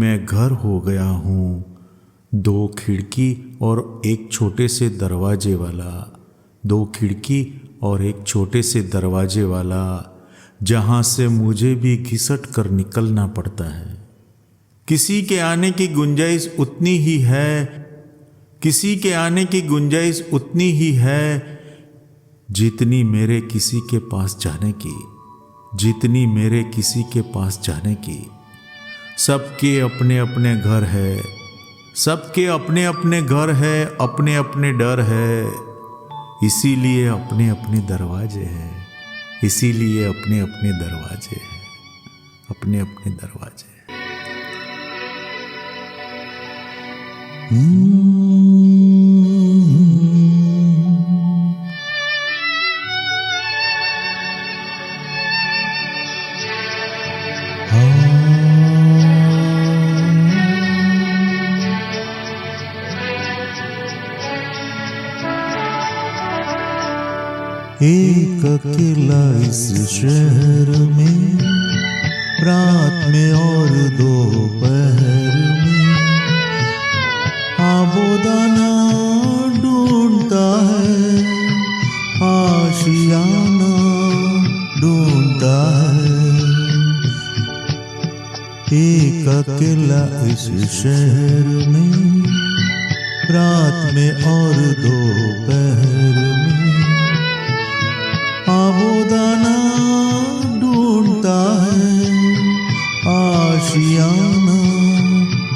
मैं घर हो गया हूँ, 2 खिड़की और एक छोटे से दरवाजे वाला, 2 खिड़की और एक छोटे से दरवाजे वाला, जहाँ से मुझे भी घिसट कर निकलना पड़ता है। किसी के आने की गुंजाइश उतनी ही है, किसी के आने की गुंजाइश उतनी ही है जितनी मेरे किसी के पास जाने की, जितनी मेरे किसी के पास जाने की। सबके अपने अपने घर है, सबके अपने अपने घर है, अपने अपने डर है, इसीलिए अपने अपने दरवाजे हैं, इसीलिए अपने अपने दरवाजे हैं, अपने अपने दरवाजे। एक अकेला इस शहर में, रात में और दोपहर में, आबोदाना ढूंढता है, आशियाना ढूंढता है। एक अकेला इस शहर में, रात में और दोपहर में, आबोदाना ढूंढता है, आशियाना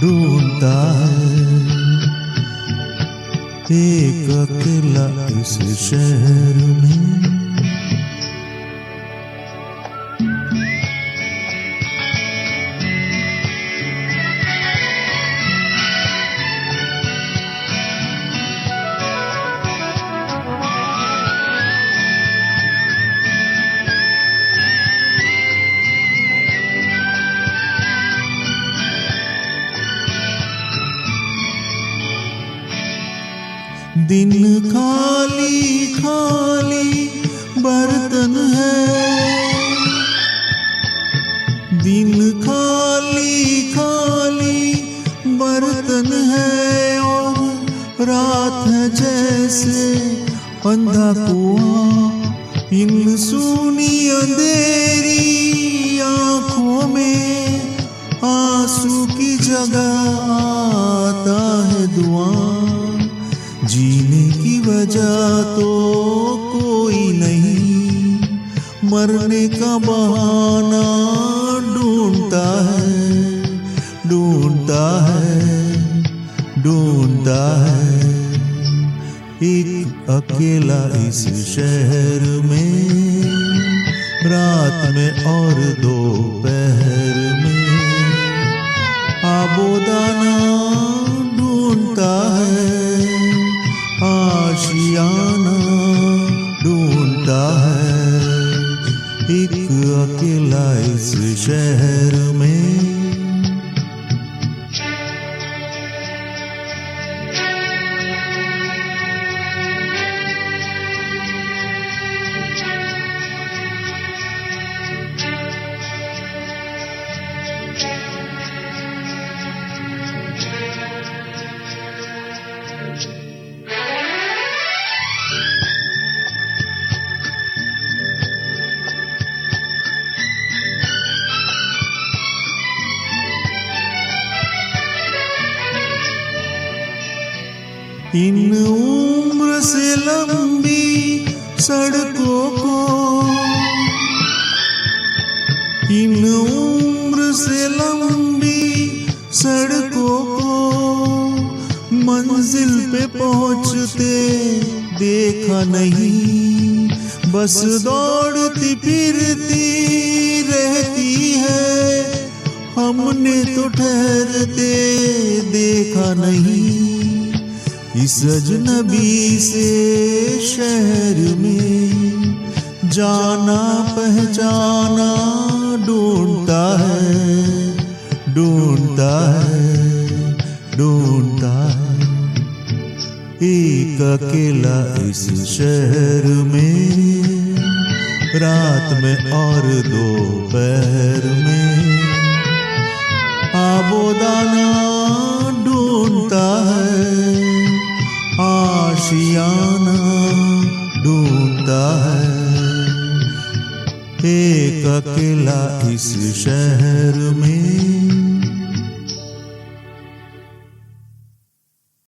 ढूंढता है। एक अकेला इस शहर में। दिन खाली खाली बर्तन है, दिन खाली खाली बर्तन है, और रात है जैसे अंधा कुआं। इन सूनी अंधेरी आंखों में आंसू की जगह आता है दुआ। जीने की वजह तो कोई नहीं, मरने का बहाना ढूंढता है, ढूंढता है, ढूंढता है। एक अकेला इस शहर में, रात में और दोपहर में, आबोदाना ढूंढता है, आशियाना ढूंढता है। एक अकेला इस शहर में। इन उम्र से लंबी सड़कों को, इन उम्र से लंबी सड़कों को, मंजिल पे पहुंचते देखा नहीं। बस दौड़ती फिरती रहती है, हमने तो ठहरते देखा नहीं। इस अजनबी से शहर में जाना पहचाना ढूंढता है, ढूंढता है, ढूंढता है। एक अकेला इस शहर में, रात में और दोपहर में, आबो वो दाना ढूंढता है, आशियाना ढूंढता है। एक अकेला इस शहर में